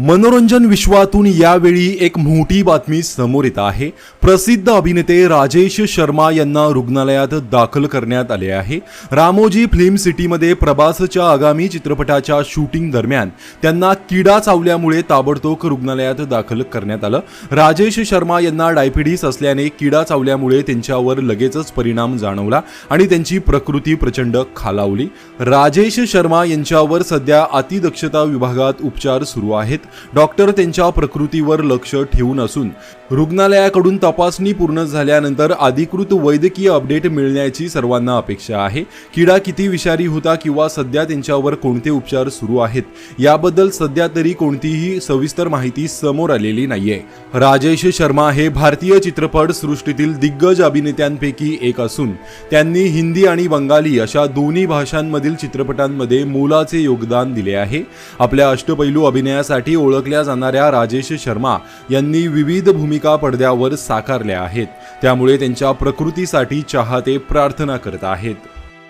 मनोरंजन विश्वातून यावेळी एक मोठी बातमी समोर येत आहे। प्रसिद्ध अभिनेते राजेश शर्मा यांना रुग्णालयात दाखल करण्यात आले आहे। रामोजी फिल्म सिटीमध्ये प्रभासच्या आगामी चित्रपटाच्या शूटिंग दरम्यान त्यांना किडा चावल्यामुळे ताबडतोब रुग्णालयात दाखल करण्यात आलं। राजेश शर्मा यांना डायबिटीस असल्याने किडा चावल्यामुळे त्यांच्यावर लगेचच परिणाम जाणवला आणि त्यांची प्रकृती प्रचंड खालावली। राजेश शर्मा यांच्यावर सध्या अतिदक्षता विभागात उपचार सुरू आहेत। डॉक्टर त्यांच्या प्रकृतीवर लक्ष ठेवून असून रुग्णालयाकडून तपासणी पूर्ण झाल्यानंतर अधिकृत वैद्यकीय अपडेट मिळण्याची सर्वांना अपेक्षा आहे। किडा किती विषारी होता किंवा सध्या त्यांच्यावर कोणते उपचार सुरू आहेत याबद्दल सध्या तरी कोणतीही सविस्तर माहिती समोर आलेली नाहीये। राजेश शर्मा हे भारतीय चित्रपट सृष्टीतील दिग्गज अभिनेत्यांपैकी एक असून त्यांनी हिंदी आणि बंगाली अशा दोन्ही भाषांमधील चित्रपटांमध्ये मोलाचे योगदान दिले आहे। आपल्या अष्टपैलू अभिनयासाठी ओळखल्या जाणाऱ्या राजेश शर्मा यांनी विविध भूमिका पडद्यावर साकारल्या आहेत, त्यामुळे त्यांच्या प्रकृतीसाठी चाहते प्रार्थना करत आहेत।